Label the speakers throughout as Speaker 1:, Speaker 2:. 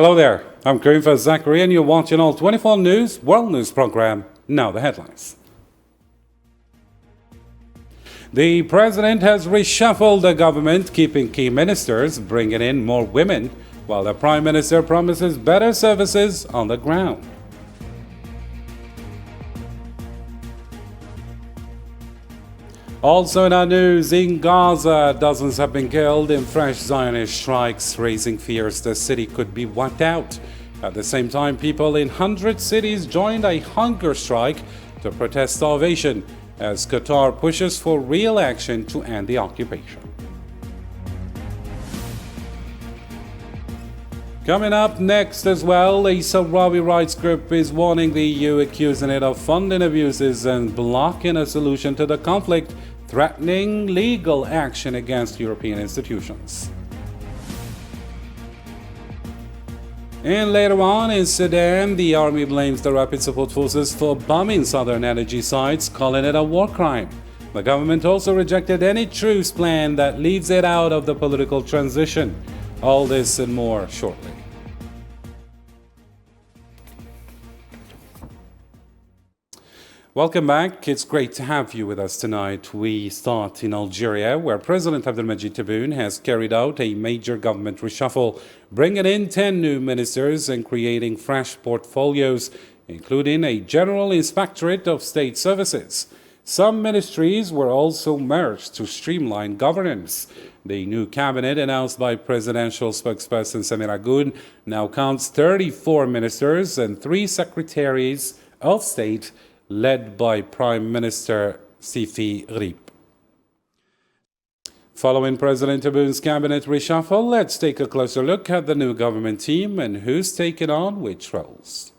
Speaker 1: Hello there, I'm Karim Zachary and you're watching All 24 News World News Program. Now the headlines. The president has reshuffled the government, keeping key ministers, bringing in more women, while the prime minister promises better services on the ground. Also in our news, in Gaza, dozens have been killed in fresh Zionist strikes, raising fears the city could be wiped out. At the same time, people in 100 cities joined a hunger strike to protest starvation as Qatar pushes for real action to end the occupation. Coming up next as well, a Sahrawi rights group is warning the EU, accusing it of funding abuses and blocking a solution to the conflict, threatening legal action against European institutions. And later on in Sudan, the army blames the Rapid Support Forces for bombing southern energy sites, calling it a war crime. The government also rejected any truce plan that leaves it out of the political transition. All this and more shortly. Welcome back. It's great to have you with us tonight. We start in Algeria, where President Abdelmadjid Tebboune has carried out a major government reshuffle, bringing in 10 new ministers and creating fresh portfolios, including a General Inspectorate of State Services. Some ministries were also merged to streamline governance. The new cabinet, announced by presidential spokesperson Samira Goun, now counts 34 ministers and 3 secretaries of state, led by Prime Minister Saifi Ghreib. Following President Tebboun's cabinet reshuffle, let's take a closer look at the new government team and who's taken on which roles.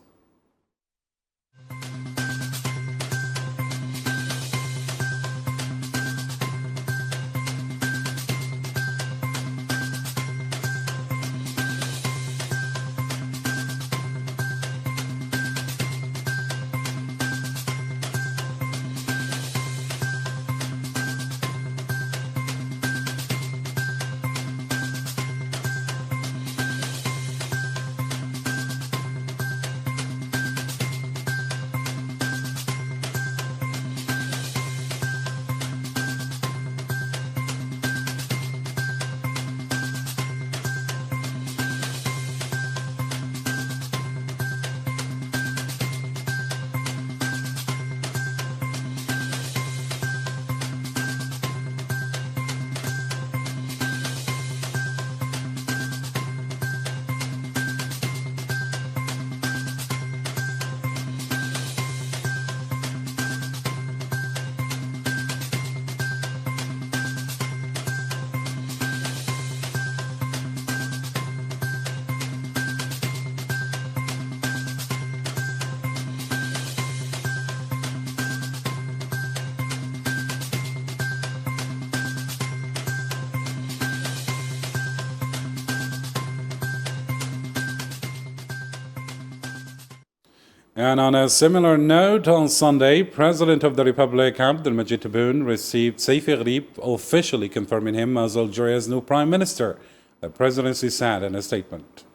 Speaker 1: And on a similar note, on Sunday, President of the Republic Abdelmadjid Tebboune received Saifi Ghreib, officially confirming him as Algeria's new Prime Minister, the presidency said in a statement.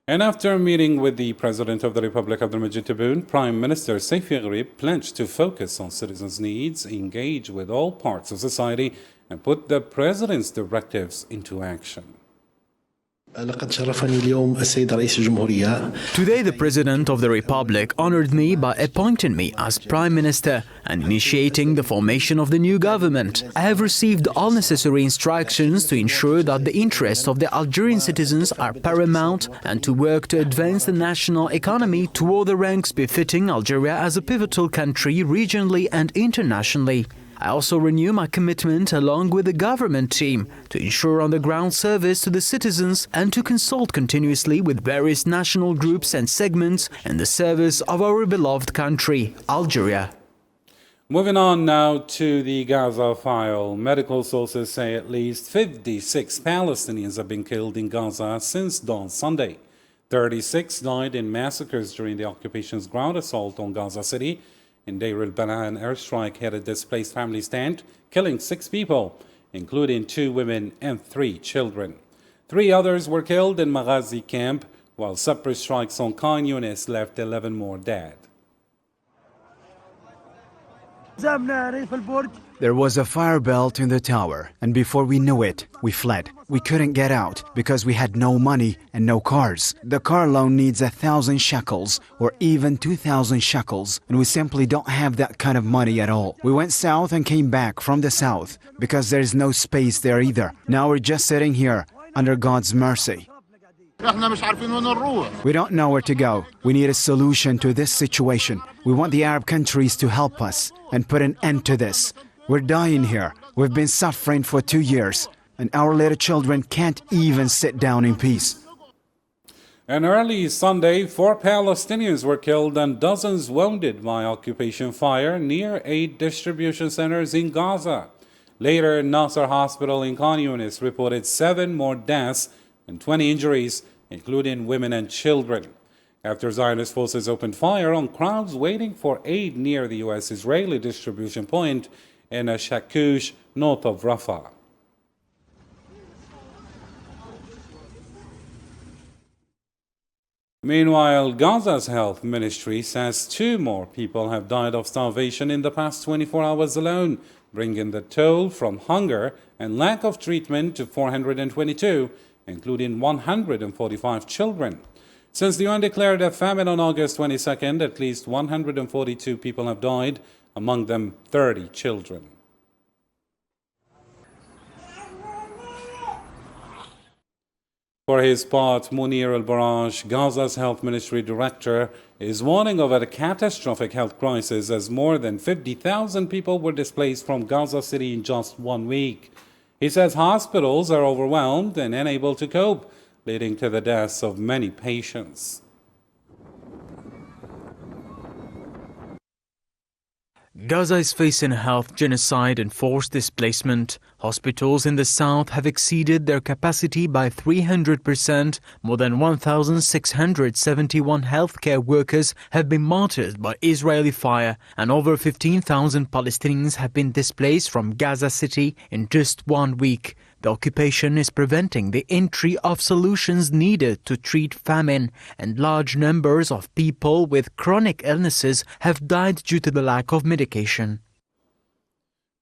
Speaker 1: And after meeting with the President of the Republic Abdelmadjid Tebboune, Prime Minister Saifi Ghreib pledged to focus on citizens' needs, engage with all parts of society, and put the President's directives into action.
Speaker 2: Today,
Speaker 3: the President of the Republic honored me by appointing me as Prime Minister and initiating the formation of the new government. I have received all necessary instructions to ensure that the interests of the Algerian citizens are paramount and to work to advance the national economy toward the ranks befitting Algeria as a pivotal country regionally and internationally. I also renew my commitment along with the government team to ensure on-the-ground service to the citizens and to consult continuously with various national groups and segments in the service of our beloved country, Algeria.
Speaker 1: Moving on now to the Gaza file. Medical sources say at least 56 Palestinians have been killed in Gaza since dawn Sunday. 36 died in massacres during the occupation's ground assault on Gaza City. In Deir al-Balah, an airstrike hit a displaced family tent, killing 6 people. including 2 women and 3 children. 3 others were killed in Maghazi camp, while separate strikes on Khan Yunis left 11 more dead.
Speaker 4: There was a fire belt in the tower, and before we knew it, we fled. We couldn't get out because we had no money and no cars. The car loan needs 1,000 shekels or even 2,000 shekels, and we simply don't have that kind of money at all. We went south and came back from the south because there is no space there either. Now we're just sitting here under God's mercy. We don't know where to go. We need a solution to this situation. We want the Arab countries to help us and put an end to this. We're dying here. We've been suffering for 2 years, and our little children can't even sit down in peace.
Speaker 1: On early Sunday, 4 Palestinians were killed and dozens wounded by occupation fire near 8 distribution centers in Gaza. Later, Nasser Hospital in Khan Yunis reported 7 more deaths and 20 injuries, including women and children, after Zionist forces opened fire on crowds waiting for aid near the U.S.-Israeli distribution point in Shakush, north of Rafah. Meanwhile, Gaza's health ministry says 2 more people have died of starvation in the past 24 hours alone, bringing the toll from hunger and lack of treatment to 422, including 145 children. Since the UN declared a famine on August 22nd, at least 142 people have died, among them 30 children. For his part, Munir al-Baraj, Gaza's health ministry director, is warning of a catastrophic health crisis as more than 50,000 people were displaced from Gaza City in just 1 week. He says hospitals are overwhelmed and unable to cope, leading to the deaths of many patients.
Speaker 3: Gaza is facing health genocide and forced displacement. Hospitals in the south have exceeded their capacity by 300%. More than 1,671 healthcare workers have been martyred by Israeli fire, and over 15,000 Palestinians have been displaced from Gaza City in just 1 week. The occupation is preventing the entry of solutions needed to treat famine, and large numbers of people with chronic illnesses have died due to the lack of medication.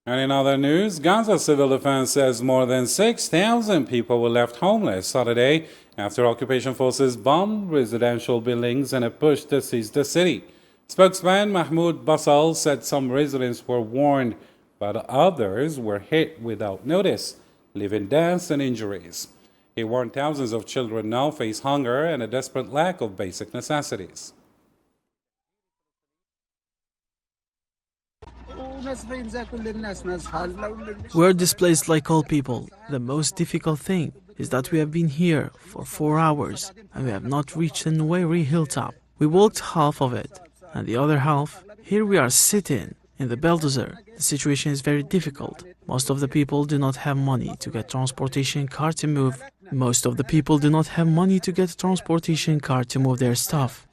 Speaker 1: And in other news, Gaza Civil Defense says more than 6,000 people were left homeless Saturday after occupation forces bombed residential buildings in a push to seize the city. Spokesman Mahmoud Basal said some residents were warned, but others were hit without notice, leaving deaths and injuries. He warned thousands of children now face hunger and a desperate lack of basic necessities.
Speaker 5: We're displaced like all people. The most difficult thing is that we have been here for 4 hours and we have not reached the Nuwairi hilltop. We walked half of it, and the other half, here we are sitting in the bulldozer. The situation is very difficult. Most of the people do not have money to get transportation car to move. Most of the people do not have money to get a transportation car to move their stuff.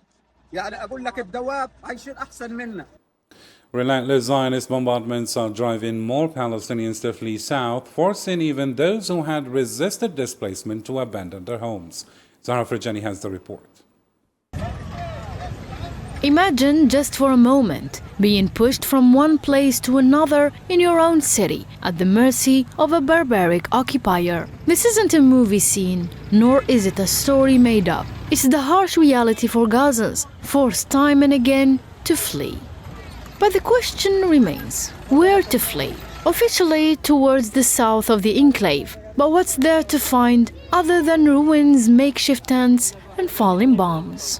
Speaker 1: Relentless Zionist bombardments are driving more Palestinians to flee south, forcing even those who had resisted displacement to abandon their homes. Zahra Farjani has the report.
Speaker 6: Imagine just for a moment being pushed from one place to another in your own city at the mercy of a barbaric occupier. This isn't a movie scene, nor is it a story made up. It's the harsh reality for Gazans, forced time and again to flee. But the question remains, where to flee? Officially towards the south of the enclave, but what's there to find other than ruins, makeshift tents and falling bombs?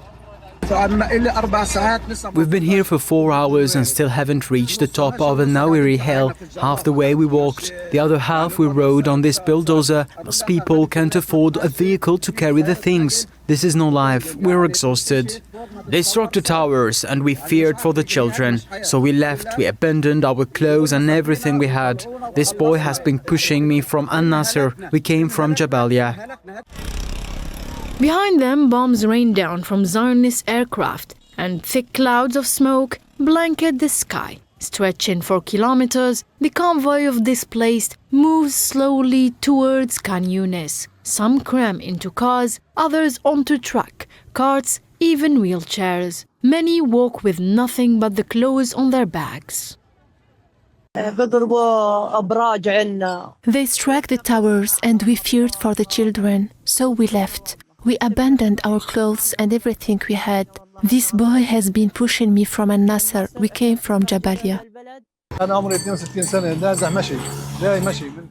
Speaker 3: We've been here for 4 hours and still haven't reached the top of a Nuwairi hill. Half the way we walked, the other half we rode on this bulldozer. Most people can't afford a vehicle to carry the things. This is no life, we're exhausted. They struck the towers and we feared for the children. So we left, we abandoned our clothes and everything we had. This boy has been pushing me from Al-Nasser. We came from Jabalia.
Speaker 6: Behind them, bombs rained down from Zionist aircraft, and thick clouds of smoke blanket the sky. Stretching for kilometers, the convoy of displaced moves slowly towards Khan Younis. Some cram into cars, others onto truck, carts, even wheelchairs. Many walk with nothing but the clothes on their backs.
Speaker 7: They struck the towers and we feared for the children, so we left. We abandoned our clothes and everything we had. This boy has been pushing me from Al-Nasser. We came from Jabalia.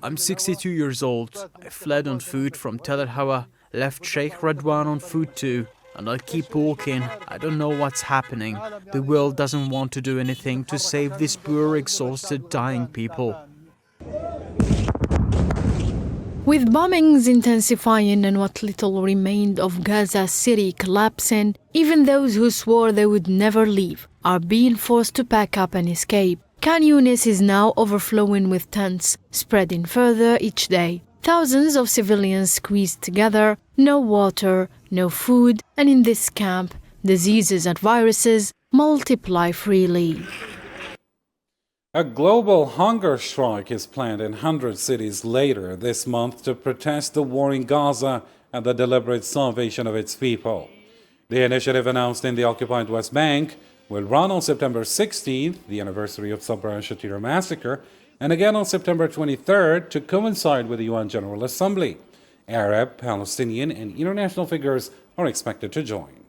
Speaker 3: I'm 62 years old. I fled on foot from Tel El Hawa, left Sheikh Radwan on foot too. And I'll keep walking. I don't know what's happening. The world doesn't want to do anything to save these poor, exhausted, dying people.
Speaker 6: With bombings intensifying and what little remained of Gaza City collapsing, even those who swore they would never leave are being forced to pack up and escape. Khan Younis is now overflowing with tents, spreading further each day. Thousands of civilians squeezed together, no water, no food, and in this camp, diseases and viruses multiply freely.
Speaker 1: A global hunger strike is planned in 100 cities later this month to protest the war in Gaza and the deliberate starvation of its people. The initiative, announced in the occupied West Bank, will run on September 16th, the anniversary of Sabra and Shatila massacre, and again on September 23rd to coincide with the UN General Assembly. Arab, Palestinian, and international figures are expected to join.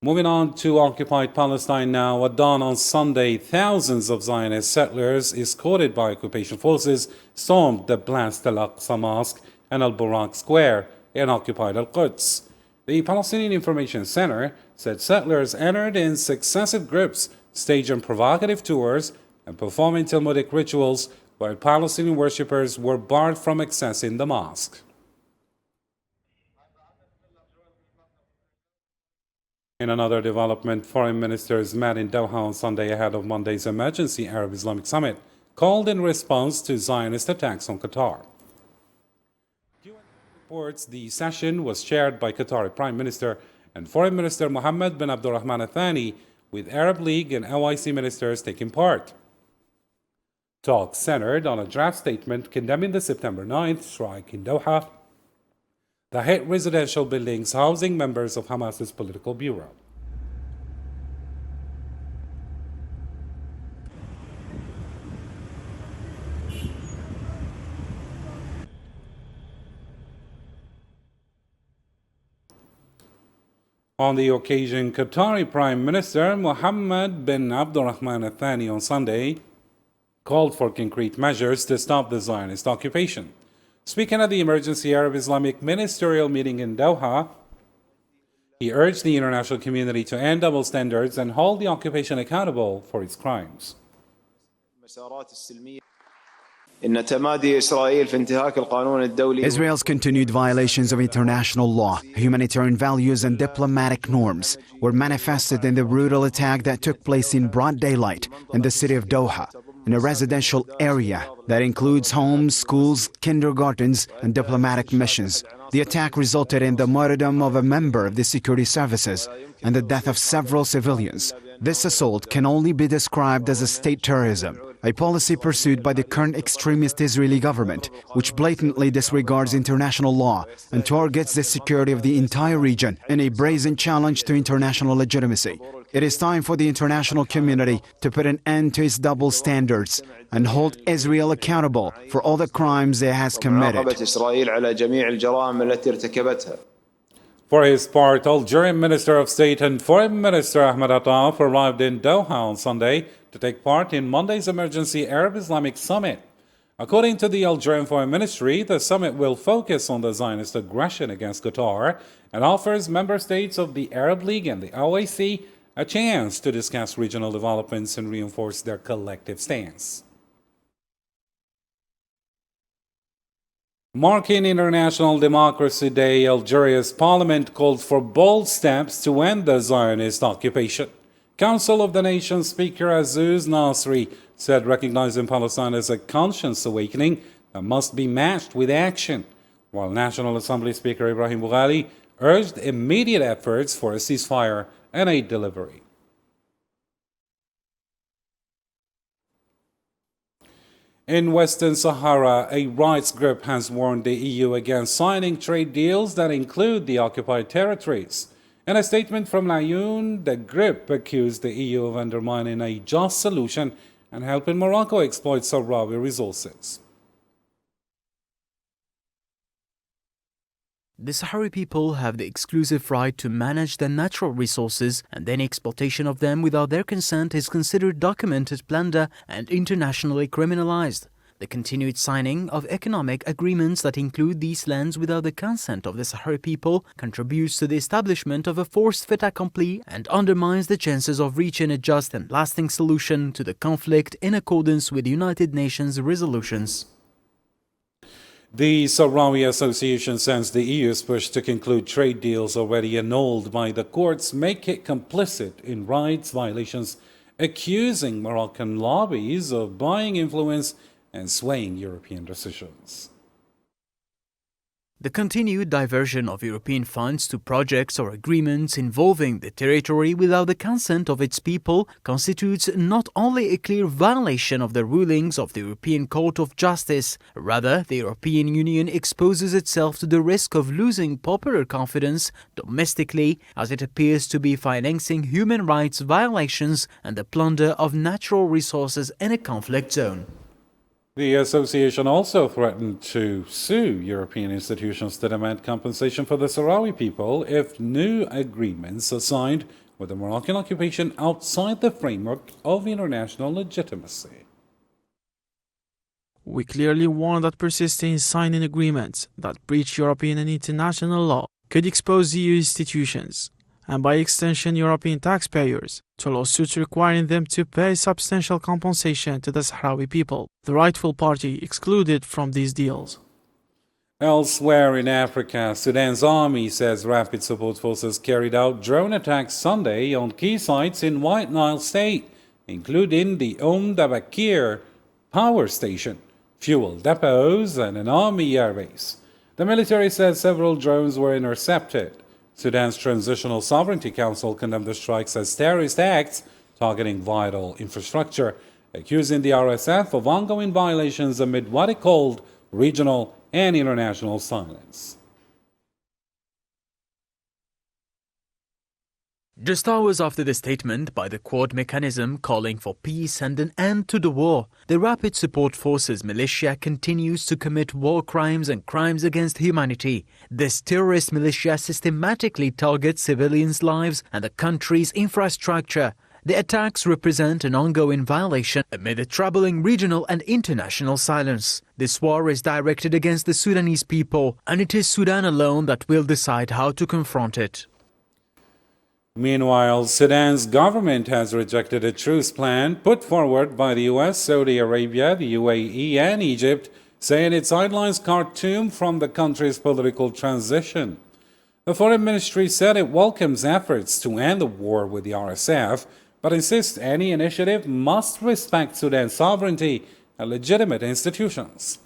Speaker 1: Moving on to occupied Palestine now. At dawn on Sunday, thousands of Zionist settlers, escorted by occupation forces, stormed the Blast al-Aqsa Mosque and Al-Burak Square in occupied Al-Quds. The Palestinian Information Center said settlers entered in successive groups, staging provocative tours and performing Talmudic rituals, while Palestinian worshippers were barred from accessing the mosque. In another development, foreign ministers met in Doha on Sunday ahead of Monday's emergency Arab Islamic summit, called in response to Zionist attacks on Qatar. Reports the session was chaired by Qatari Prime Minister and Foreign Minister Mohammed bin Abdulrahman Al-Thani, with Arab League and OIC ministers taking part. Talks centered on a draft statement condemning the September 9th strike in Doha that hit residential buildings housing members of Hamas's political bureau. On the occasion, Qatari Prime Minister Mohammed bin Abdulrahman Al-Thani on Sunday called for concrete measures to stop the Zionist occupation. Speaking at the emergency Arab Islamic ministerial meeting in Doha, he urged the international community to end double standards and hold the occupation accountable for its crimes.
Speaker 4: Israel's continued violations of international law, humanitarian values, and diplomatic norms were manifested in the brutal attack that took place in broad daylight in the city of Doha, in a residential area that includes homes, schools, kindergartens, and diplomatic missions. The attack resulted in the martyrdom of a member of the security services and the death of several civilians. This assault can only be described as a state terrorism, a policy pursued by the current extremist Israeli government, which blatantly disregards international law and targets the security of the entire region in a brazen challenge to international legitimacy. It is time for the international community to put an end to its double standards and hold Israel accountable for all the crimes it has committed.
Speaker 1: For his part, Algerian Minister of State and Foreign Minister Ahmed Attaf arrived in Doha on Sunday to take part in Monday's emergency Arab Islamic summit. According to the Algerian Foreign Ministry, the summit will focus on the Zionist aggression against Qatar and offers member states of the Arab League and the OIC a chance to discuss regional developments and reinforce their collective stance. Marking International Democracy Day, Algeria's parliament called for bold steps to end the Zionist occupation. Council of the Nation Speaker Azouz Nasri said recognizing Palestine as a conscience awakening that must be matched with action, while National Assembly Speaker Ibrahim Bughali urged immediate efforts for a ceasefire and aid delivery. In Western Sahara, a rights group has warned the EU against signing trade deals that include the occupied territories. In a statement from Laayoune, the group accused the EU of undermining a just solution and helping Morocco exploit Sahrawi resources.
Speaker 3: The Sahrawi people have the exclusive right to manage their natural resources, and any exploitation of them without their consent is considered documented plunder and internationally criminalized. The continued signing of economic agreements that include these lands without the consent of the Sahrawi people contributes to the establishment of a forced fait accompli and undermines the chances of reaching a just and lasting solution to the conflict in accordance with United Nations resolutions.
Speaker 1: The Sahrawi Association says the EU's push to conclude trade deals already annulled by the courts make it complicit in rights violations, accusing Moroccan lobbies of buying influence and swaying European decisions.
Speaker 3: The continued diversion of European funds to projects or agreements involving the territory without the consent of its people constitutes not only a clear violation of the rulings of the European Court of Justice, rather the European Union exposes itself to the risk of losing popular confidence domestically, as it appears to be financing human rights violations and the plunder of natural resources in a conflict zone.
Speaker 1: The association also threatened to sue European institutions to demand compensation for the Sahrawi people if new agreements are signed with the Moroccan occupation outside the framework of international legitimacy.
Speaker 5: We clearly warn that persisting in signing agreements that breach European and international law could expose EU institutions, and by extension European taxpayers, to lawsuits requiring them to pay substantial compensation to the Sahrawi people, the rightful party excluded from these deals.
Speaker 1: Elsewhere in Africa, Sudan's army says rapid support forces carried out drone attacks Sunday on key sites in White Nile State, including the Dabakir power station, fuel depots, and an army airbase. The military says several drones were intercepted. Sudan's Transitional Sovereignty Council condemned the strikes as terrorist acts targeting vital infrastructure, accusing the RSF of ongoing violations amid what it called regional and international silence.
Speaker 3: Just hours after the statement by the Quad mechanism calling for peace and an end to the war, the Rapid Support Forces militia continues to commit war crimes and crimes against humanity. This terrorist militia systematically targets civilians' lives and the country's infrastructure. The attacks represent an ongoing violation amid a troubling regional and international silence. This war is directed against the Sudanese people, and it is Sudan alone that will decide how to confront it.
Speaker 1: Meanwhile, Sudan's government has rejected a truce plan put forward by the US, Saudi Arabia, the UAE, and Egypt, saying it sidelines Khartoum from the country's political transition. The Foreign Ministry said it welcomes efforts to end the war with the RSF, but insists any initiative must respect Sudan's sovereignty and legitimate institutions.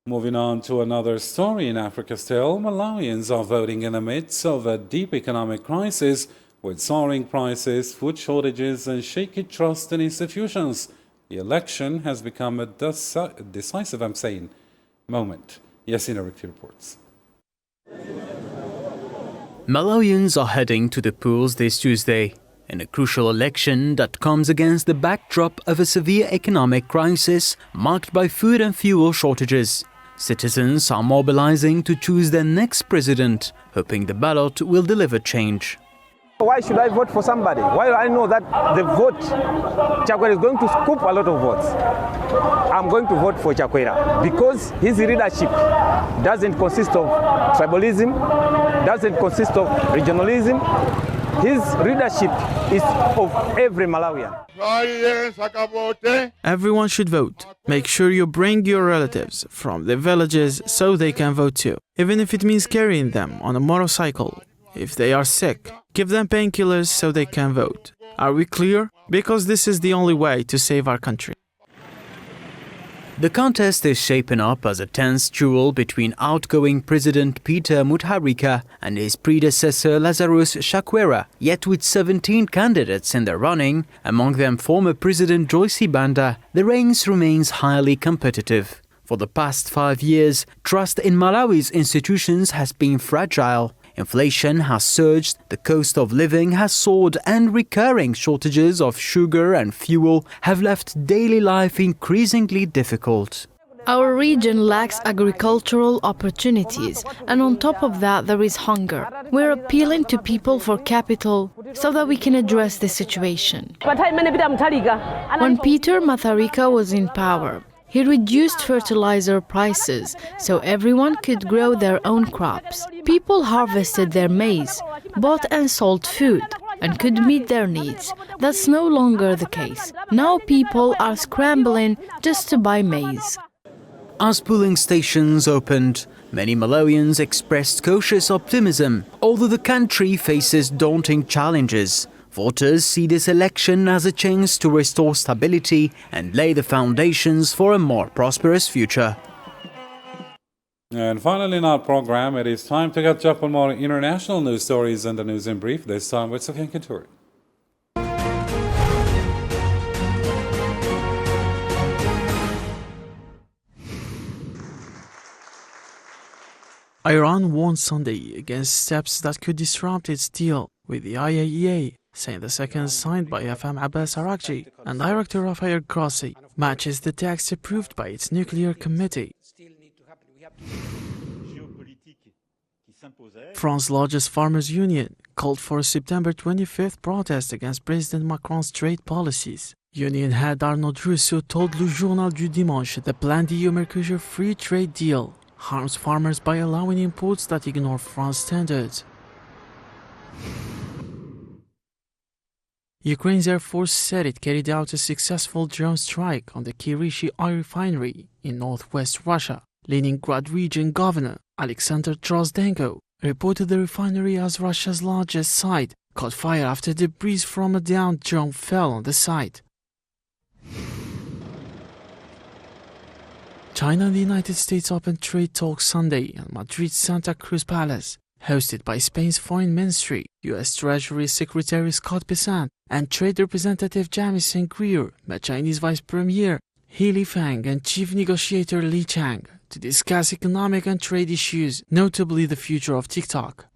Speaker 1: Moving on to another story in Africa still, Malawians are voting in the midst of a deep economic crisis with soaring prices, food shortages, and shaky trust in institutions. The election has become a decisive moment. Yassina Rikti reports.
Speaker 3: Malawians are heading to the polls this Tuesday in a crucial election that comes against the backdrop of a severe economic crisis marked by food and fuel shortages. Citizens are mobilizing to choose their next president, hoping the ballot will deliver change.
Speaker 8: Why should I vote for somebody? While I know that the vote, Chakwera is going to scoop a lot of votes. I'm going to vote for Chakwera because his leadership doesn't consist of tribalism, doesn't consist of regionalism. His leadership is of every Malawian.
Speaker 5: Everyone should vote. Make sure you bring your relatives from the villages so they can vote too, even if it means carrying them on a motorcycle. If they are sick, give them painkillers so they can vote. Are we clear? Because this is the only way to save our country.
Speaker 3: The contest is shaping up as a tense duel between outgoing President Peter Mutharika and his predecessor Lazarus Chakwera, yet with 17 candidates in the running, among them former President Joyce Banda, the race remains highly competitive. For the past 5 years, trust in Malawi's institutions has been fragile. Inflation has surged, the cost of living has soared, and recurring shortages of sugar and fuel have left daily life increasingly difficult.
Speaker 6: Our region lacks agricultural opportunities, and on top of that there is hunger. We're appealing to people for capital so that we can address the situation. When Peter Mutharika was in power, he reduced fertilizer prices so everyone could grow their own crops. People harvested their maize, bought and sold food, and could meet their needs. That's no longer the case. Now people are scrambling just to buy maize.
Speaker 3: As polling stations opened, many Malawians expressed cautious optimism, although the country faces daunting challenges. Voters see this election as a chance to restore stability and lay the foundations for a more prosperous future.
Speaker 1: And finally in our program, it is time to catch up on more international news stories and the news in brief, this time with Sofiane Katouri.
Speaker 5: Iran warned Sunday against steps that could disrupt its deal with the IAEA, saying the second signed by FM Abbas Araghchi and Director Rafael Grossi matches the text approved by its nuclear committee. France's largest farmers' union called for a September 25th protest against President Macron's trade policies. Union head Arnaud Rousseau told Le Journal du Dimanche the planned EU-Mercosur free trade deal harms farmers by allowing imports that ignore France standards. Ukraine's Air Force said it carried out a successful drone strike on the Kirishi oil refinery in northwest Russia. Leningrad region governor Alexander Drozdenko reported the refinery as Russia's largest site caught fire after debris from a downed drone fell on the site. China and the United States opened trade talks Sunday at Madrid's Santa Cruz Palace, hosted by Spain's Foreign Ministry, U.S. Treasury Secretary Scott Bessent, and Trade Representative Jamieson Greer met Chinese Vice Premier He Lifeng and Chief Negotiator Li Chang to discuss economic and trade issues, notably the future of TikTok.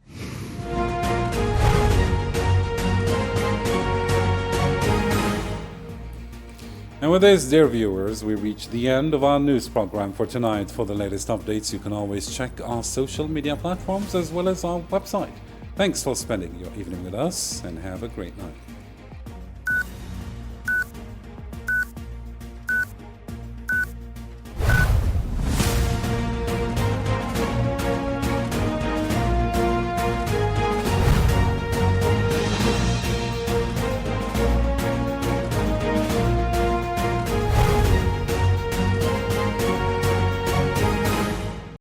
Speaker 1: And with this, dear viewers, we reach the end of our news program for tonight. For the latest updates, you can always check our social media platforms as well as our website. Thanks for spending your evening with us, and have a great night.